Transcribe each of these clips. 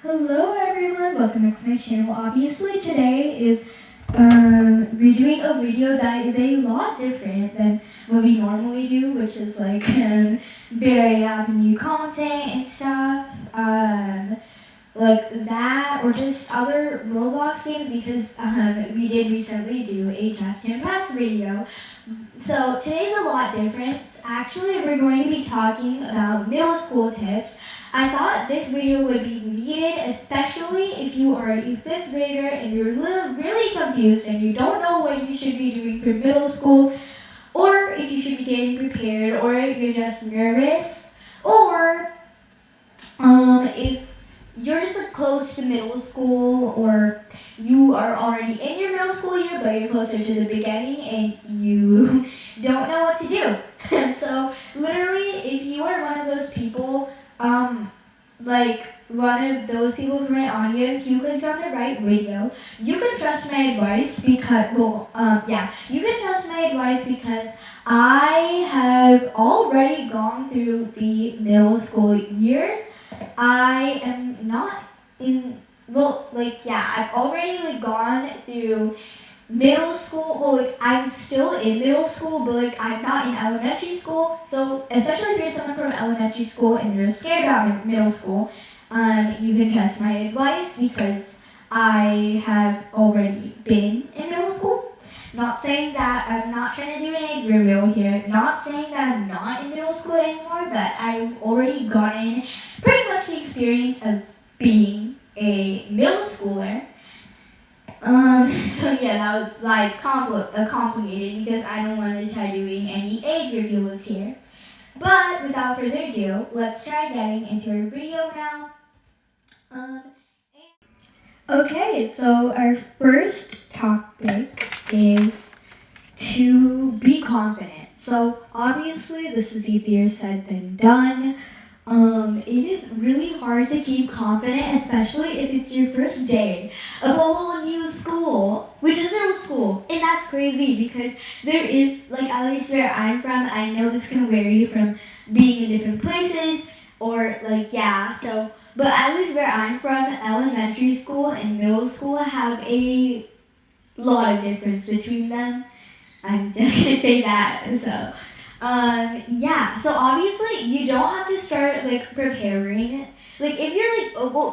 Hello everyone, welcome back to my channel. Obviously today is we're doing a video that is a lot different than what we normally do, which is like very new content and stuff. Like that or just other Roblox games because we did recently do a Just and Pass video. So today's a lot different. Actually, we're going to be talking about middle school tips. I thought this video would be needed, especially if you are a fifth grader and you're really confused and you don't know what you should be doing for middle school, or if you should be getting prepared, or you're just nervous, or if you're just close to middle school, or you are already in your middle school year, but you're closer to the beginning and you don't know what to do. So literally, if you are one of those people, like one of those people from my audience, you clicked on the right video. You can trust my advice because, you can trust my advice because I have already gone through the middle school years. I am not in, I've already gone through middle school. I'm still in middle school, but I'm not in elementary school. So especially if you're someone from elementary school and you're scared about middle school, you can trust my advice because I have already been in middle school. Not saying that I'm not trying to do an age reveal here. Not saying that I'm not in middle school anymore, but I've already gotten pretty much the experience of being a middle schooler. So yeah, that was complicated because I don't want to try doing any age reveals here. But without further ado, let's try getting into our video now. Okay, so our first topic is to be confident. So obviously this is easier said than done. It is really hard to keep confident, especially if it's your first day of a whole new school, which is middle school. And that's crazy because there is, at least where I'm from, I know this can vary from being in different places but at least where I'm from, elementary school and middle school have a lot of difference between them. I'm just gonna say that. So obviously you don't have to start preparing. If you're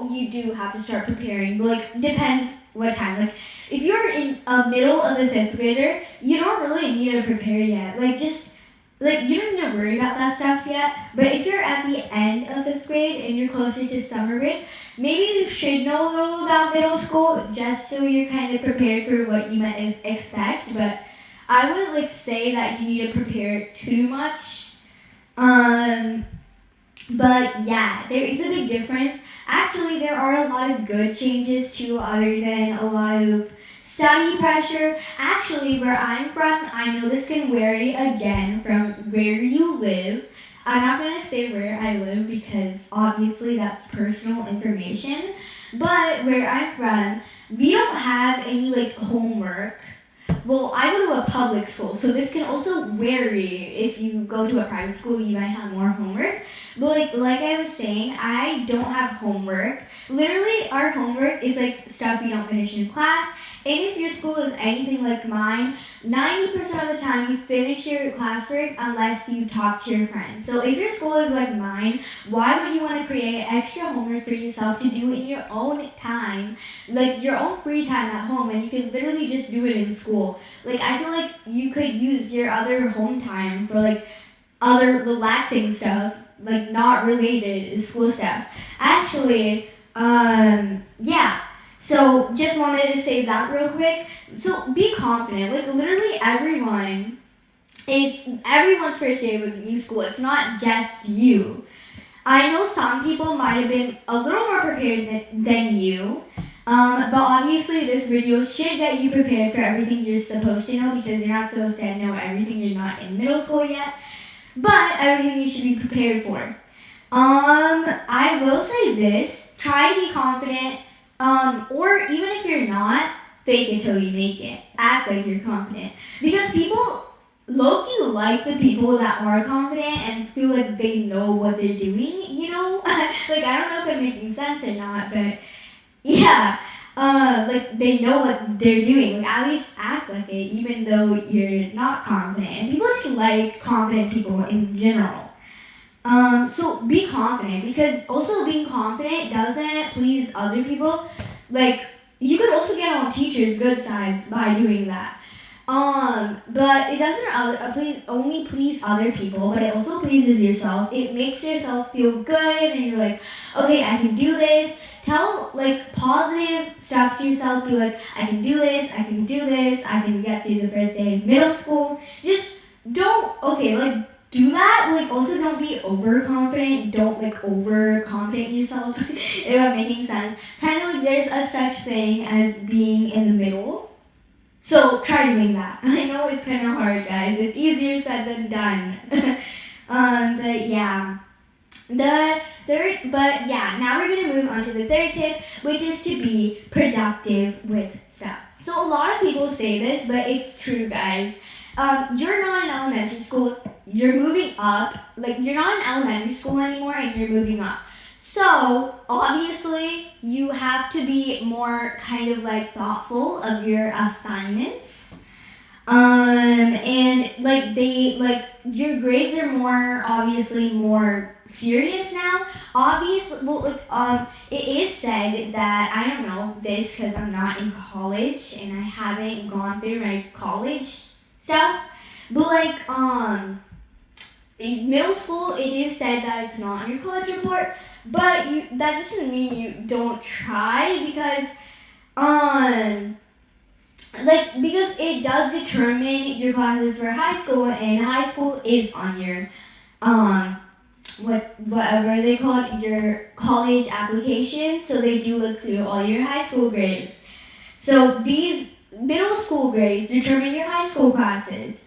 you do have to start preparing, but depends what time. If you're in a middle of a fifth grader, you don't really need to prepare yet. You don't need to worry about that stuff yet. But if you're at the end of fifth grade and you're closer to summer break, maybe you should know a little about middle school just so you're kind of prepared for what you might expect. But I wouldn't say that you need to prepare too much. But yeah, there is a big difference. Actually, there are a lot of good changes too, other than a lot of study pressure. Actually, where I'm from, I know this can vary again from where you live. I'm not going to say where I live because obviously that's personal information. But where I'm from, we don't have any homework. Well, I go to a public school, so this can also vary. If you go to a private school, you might have more homework. But like I was saying, I don't have homework. Literally, our homework is stuff you don't finish in class. And if your school is anything like mine, 90% of the time you finish your classwork unless you talk to your friends. So if your school is like mine, why would you want to create extra homework for yourself to do in your own time, your own free time at home, and you can literally just do it in school? I feel like you could use your other home time for other relaxing stuff, not related to school stuff. Actually, yeah. So just wanted to say that real quick. So be confident. Literally it's everyone's first day with new school. It's not just you. I know some people might have been a little more prepared than you. But obviously this video should get you prepared for everything you're supposed to know because you're not supposed to know everything. You're not in middle school yet. But everything you should be prepared for. I will say this. Try to be confident. Or even if you're not, fake it till you make it. Act like you're confident. Because people low-key like the people that are confident and feel like they know what they're doing, you know? Like, I don't know if I'm making sense or not, but yeah. Like, they know what they're doing. Like, at least act like it, even though you're not confident. And people just like confident people in general. So be confident, because also being confident doesn't please other people. Like, you could also get on teachers' good sides by doing that. But it doesn't only please other people, but it also pleases yourself. It makes yourself feel good, and you're like, okay, I can do this. Tell like positive stuff to yourself. Be like, I can do this. I can do this. I can get through the first day of middle school. Just don't do that. Like, also don't be overconfident. Don't like overconfident yourself. If I'm making sense. Kind of like there's a such thing as being in the middle. So try doing that. I know it's kind of hard, guys. It's easier said than done. But yeah. Now we're gonna move on to the third tip, which is to be productive with stuff. So a lot of people say this, but it's true, guys. You're not in elementary school. You're moving up. Like, you're not in elementary school anymore, and you're moving up. So obviously, you have to be more kind of like thoughtful of your assignments. And your grades are obviously more serious now. Obviously, it is said that, I don't know this because I'm not in college and I haven't gone through my college stuff, but in middle school, it is said that it's not on your college report, but that doesn't mean you don't try, because because it does determine your classes for high school, and high school is on your whatever they call it, your college application. So they do look through all your high school grades. So these middle school grades determine your high school classes.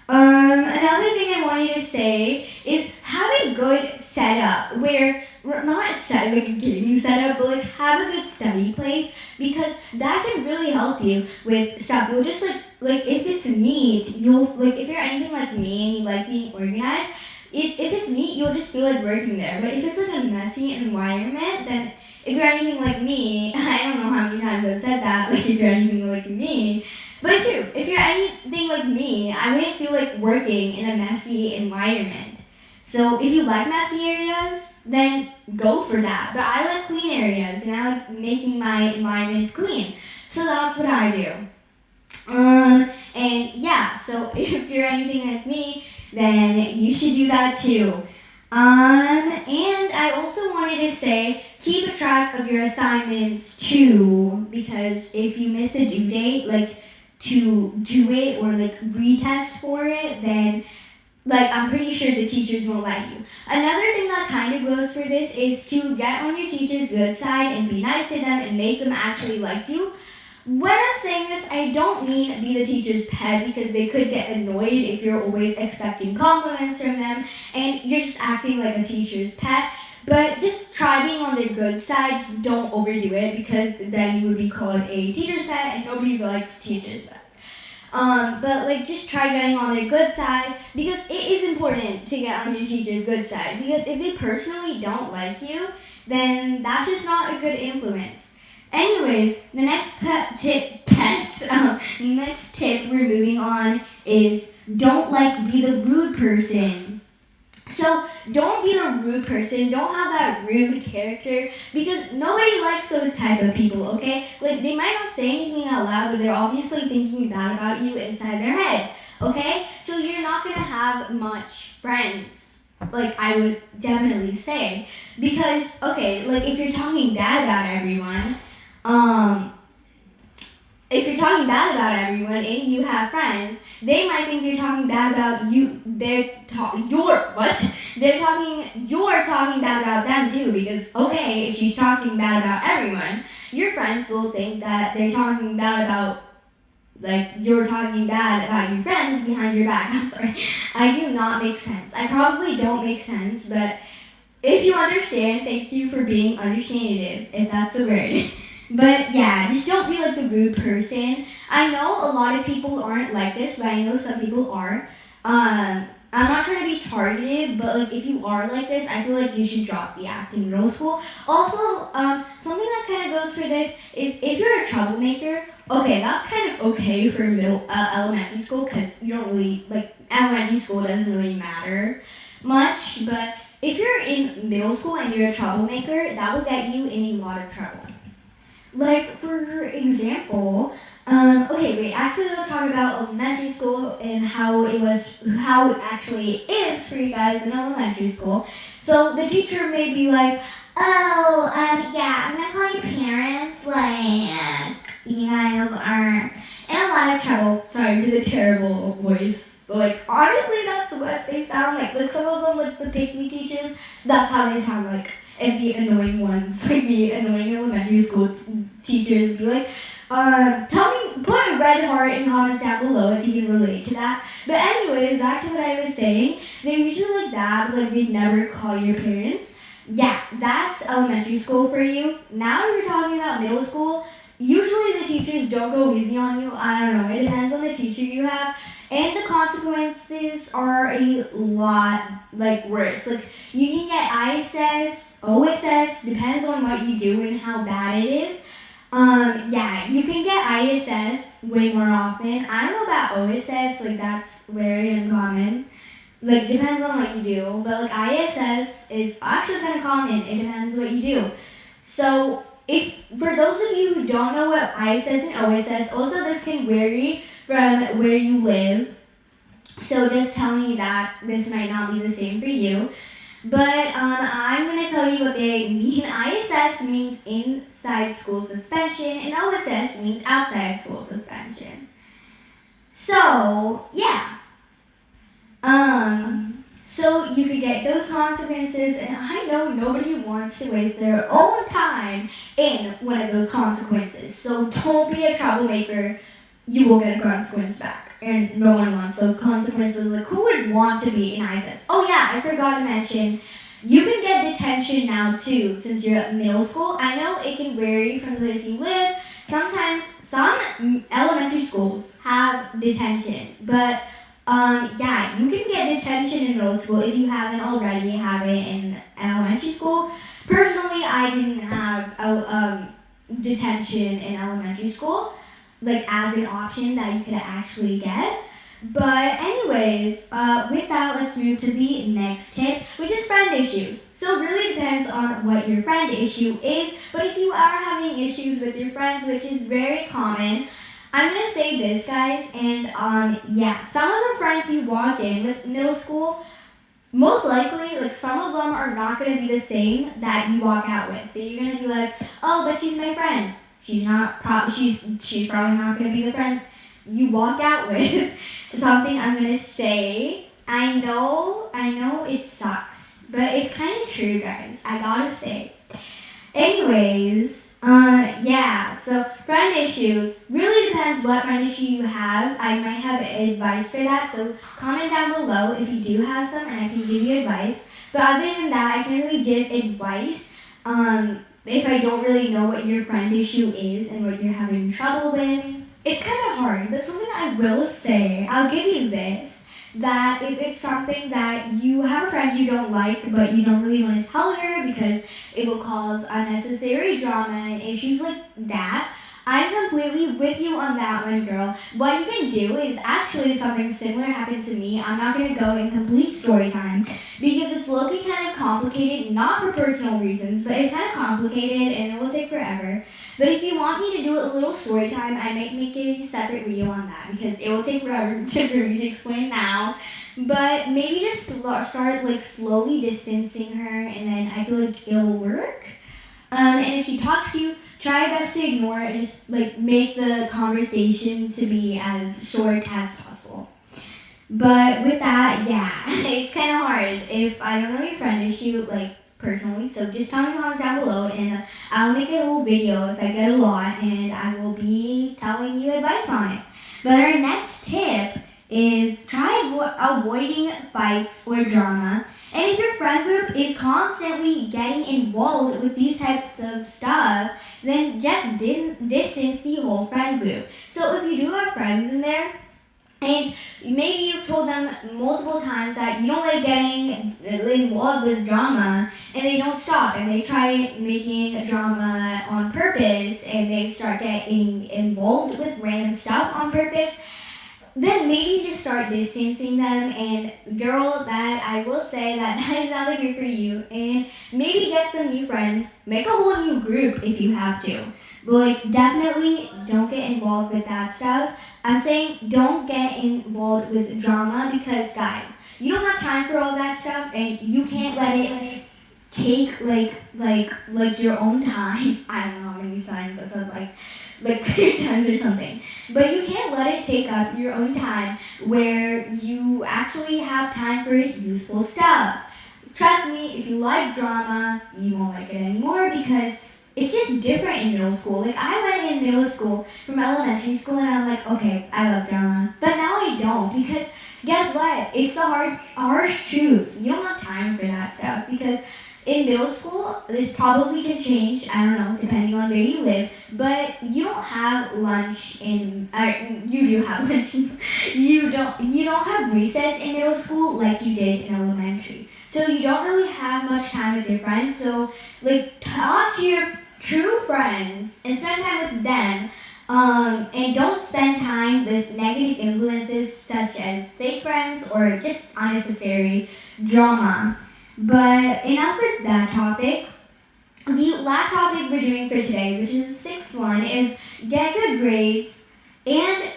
Another thing I wanted to say is have a good setup, where not like a gaming setup, but like have a good study place, because that can really help you with stuff. You'll just like if it's neat, if you're anything like me and you like being organized, if it's neat, you'll just feel like working there. But if it's like a messy environment, then if you're anything like me, I don't know how many times I've said that, like if you're anything like me, but it's true. If you're anything like me, I wouldn't feel like working in a messy environment. So if you like messy areas, then go for that. But I like clean areas, and I like making my environment clean. So that's what I do. And yeah, so if you're anything like me, then you should do that too. And I also wanted to say, keep a track of your assignments too, because if you miss a due date, to do it or retest for it, then I'm pretty sure the teachers won't let you. Another thing that kind of goes for this is to get on your teacher's good side and be nice to them and make them actually like you. When I'm saying this, I don't mean be the teacher's pet, because they could get annoyed if you're always expecting compliments from them and you're just acting like a teacher's pet. But just try being on their good side. Just don't overdo it, because then you would be called a teacher's pet, and nobody likes teacher's pets. But just try getting on their good side, because it is important to get on your teacher's good side. Because if they personally don't like you, then that's just not a good influence. Anyways, the next tip we're moving on is don't be the rude person. So don't be the rude person. Don't have that rude character, because nobody likes those type of people, okay? They might not say anything out loud, but they're obviously thinking bad about you inside their head, okay? So you're not going to have much friends, I would definitely say. Because, okay, if you're talking bad about everyone, and you have friends, they might think you're talking bad about you. You're talking bad about them too, because if she's talking bad about everyone, your friends will think that they're talking bad about, you're talking bad about your friends behind your back. I'm sorry. I do not make sense. I probably don't make sense, but if you understand, thank you for being understandative, if that's the word. But yeah, just don't be the rude person. I know a lot of people aren't like this, but I know some people are. I'm not trying to be targeted, but like if you are like this, I feel like you should drop the act in middle school. Also, something that kind of goes for this is if you're a troublemaker, okay, that's kind of okay for elementary school because you don't really like elementary school doesn't really matter much. But if you're in middle school and you're a troublemaker, that will get you in a lot of trouble. Like, for example, okay, wait, actually, let's talk about elementary school and how it actually is for you guys in elementary school. So, the teacher may be like, oh, yeah, I'm gonna call your parents, like, you guys are in a lot of trouble. Sorry for the terrible voice. But, like, honestly, that's what they sound like. Like, some of them, like, the pick me teachers, that's how they sound like. And the annoying ones, like the annoying elementary school teachers, be like, tell me, put a red heart in comments down below if you can relate to that. But anyways, back to what I was saying, they're usually like that, but like they never call your parents. Yeah, that's elementary school for you. Now you're talking about middle school. Usually the teachers don't go easy on you. I don't know, it depends on the teacher you have. And the consequences are a lot like worse. Like you can get ISS, OSS, depends on what you do and how bad it is. Yeah, you can get ISS way more often. I don't know about OSS, like that's very uncommon. Like depends on what you do, but like ISS is actually kind of common. It depends what you do. So if for those of you who don't know what ISS and OSS, also this can vary from where you live. So just telling you that this might not be the same for you. But I'm going to tell you what they mean. ISS means inside school suspension, and OSS means outside school suspension. So, yeah. So you could get those consequences, and I know nobody wants to waste their own time in one of those consequences. So don't be a troublemaker. You will get a consequence back. And no one wants those consequences. Like, who would want to be in ISIS? Oh yeah, I forgot to mention, you can get detention now too, since you're at middle school. I know it can vary from the place you live. Sometimes, some elementary schools have detention. But, yeah, you can get detention in middle school if you haven't already have it in elementary school. Personally, I didn't have detention in elementary school, like as an option that you could actually get. But anyways, with that, let's move to the next tip, which is friend issues. So it really depends on what your friend issue is, but if you are having issues with your friends, which is very common, I'm gonna say this, guys, and yeah, some of the friends you walk in with middle school, most likely, like some of them are not gonna be the same that you walk out with. So you're gonna be like, oh, but she's my friend. She's probably not gonna be the friend you walk out with. Something I'm gonna say. I know it sucks, but it's kind of true, guys. I gotta say. Anyways, yeah. So friend issues really depends what friend issue you have. I might have advice for that. So comment down below if you do have some, and I can give you advice. But other than that, I can't really give advice. If I don't really know what your friend issue is and what you're having trouble with, it's kind of hard. That's something I will say. I'll give you this, that if it's something that you have a friend you don't like, but you don't really want to tell her because it will cause unnecessary drama and issues like that, I'm completely with you on that one, girl. What you can do is actually something similar happened to me. I'm not going to go in complete story time because it's low-key kind of complicated, not for personal reasons, but it's kind of complicated and it will take forever. But if you want me to do a little story time, I might make a separate video on that because it will take forever for me to explain now. But maybe just start like slowly distancing her, and then I feel like it'll work. And if she talks to you, try your best to ignore it. Just like make the conversation to be as short as possible. But with that, yeah, it's kind of hard. If I don't know your friend issue, like personally, so just tell me in the comments down below, and I'll make a little video if I get a lot, and I will be telling you advice on it. But our next tip is try avoiding fights or drama. And if your friend group is constantly getting involved with these types of stuff, then just distance the whole friend group. So if you do have friends in there, And maybe you've told them multiple times that you don't like getting involved with drama, and they don't stop, and they try making drama on purpose, and they start getting involved with random stuff on purpose. Then maybe just start distancing them. And girl, that I will say that that is not the group for you. And maybe get some new friends. Make a whole new group if you have to. But like, definitely don't get involved with that stuff. I'm saying don't get involved with drama because guys, you don't have time for all that stuff, and you can't let it take like your own time. I don't know how many times I said like 3 times or something. But you can't let it take up your own time where you actually have time for useful stuff. Trust me, if you like drama, you won't like it anymore because it's just different in middle school. Like I went in middle school from elementary school and I'm like, okay, I love drama. But now I don't because guess what? It's the harsh truth. You don't have time for that stuff because in middle school, this probably can change, I don't know, depending on where you live, but you don't have lunch you do have lunch. You don't have recess in middle school like you did in elementary. So you don't really have much time with your friends. So like talk to your true friends and spend time with them. And don't spend time with negative influences such as fake friends or just unnecessary drama. But enough with that topic. The last topic we're doing for today, which is the sixth one, is get good grades and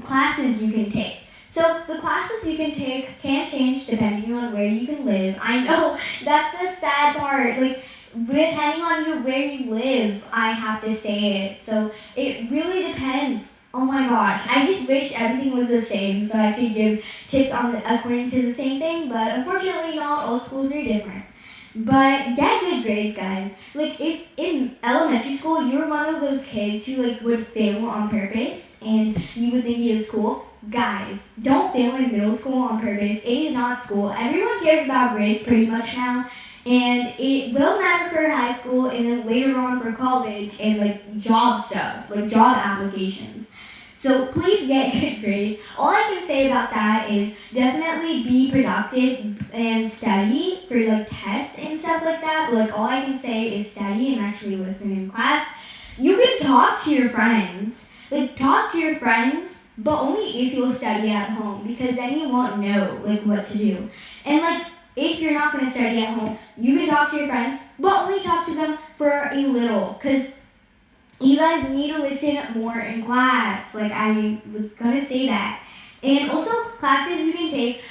classes you can take. So the classes you can take can change depending on where you can live. I know that's the sad part. Like depending on where you live, I have to say it. So it really depends. Oh my gosh, I just wish everything was the same so I could give tips according to the same thing, but unfortunately not all schools are different. But get good grades, guys. Like if in elementary school you were one of those kids who like would fail on purpose and you would think it is cool, guys, don't fail in middle school on purpose. It is not school. Everyone cares about grades pretty much now. And it will matter for high school and then later on for college and like job stuff, like job applications. So please get good grades. All I can say about that is definitely be productive and study for like tests and stuff like that. But like all I can say is study and actually listen in class. You can talk to your friends. Like talk to your friends, but only if you'll study at home because then you won't know like what to do. And like if you're not going to study at home, you can talk to your friends, but only talk to them for a little because you guys need to listen more in class. Like I'm gonna say that. And also classes you can take.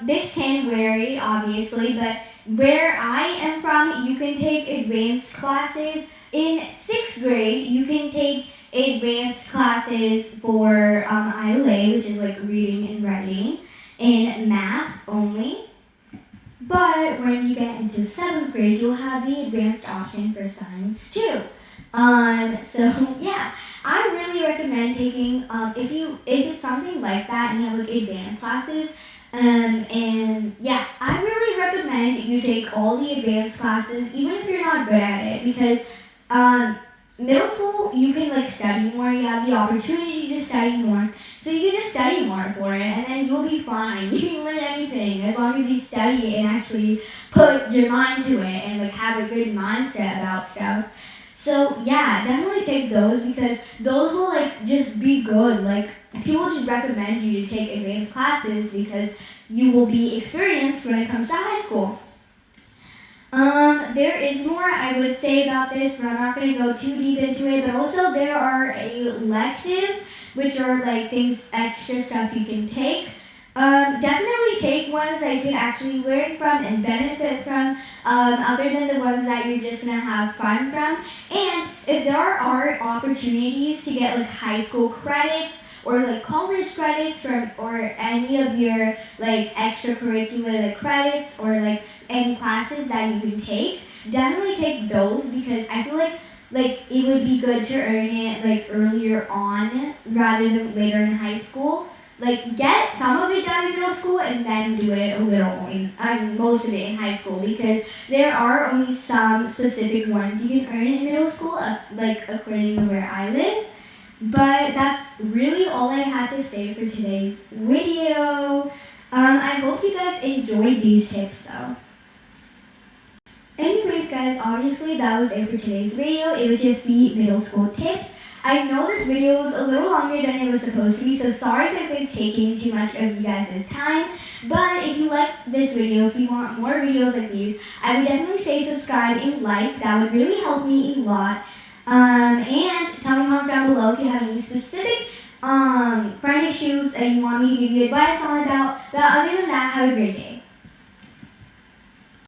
This can vary obviously, but where I am from, you can take advanced classes. In 6th grade, you can take advanced classes for ILA, which is like reading and writing, and math only. But when you get into 7th grade, you'll have the advanced option for science too. So yeah, I really recommend taking if it's something like that and you have like advanced classes. And yeah, I really recommend you take all the advanced classes even if you're not good at it because middle school you can like study more. You have the opportunity to study more, so you can just study more for it, and then you'll be fine. You can learn anything as long as you study and actually put your mind to it and like have a good mindset about stuff. So yeah, definitely take those because those will like just be good. Like people just recommend you to take advanced classes because you will be experienced when it comes to high school. There is more I would say about this, but I'm not going to go too deep into it. But also there are electives, which are like things, extra stuff you can take. Definitely take ones that you can actually learn from and benefit from, other than the ones that you're just gonna have fun from. And if there are opportunities to get like high school credits or like college credits from or any of your like extracurricular like, credits or like any classes that you can take, definitely take those because I feel like it would be good to earn it like earlier on rather than later in high school. Like get some of it done in middle school and then do it a little most of it in high school because there are only some specific ones you can earn in middle school, like according to where I live. But that's really all I had to say for today's video. I hope you guys enjoyed these tips though. Anyways guys, obviously that was it for today's video. It was just the middle school tips. I know this video was a little longer than it was supposed to be, so sorry if it was taking too much of you guys' time. But if you liked this video, if you want more videos like these, I would definitely say subscribe and like. That would really help me a lot. And tell me comments down below if you have any specific friend issues that you want me to give you advice on about. But other than that, have a great day.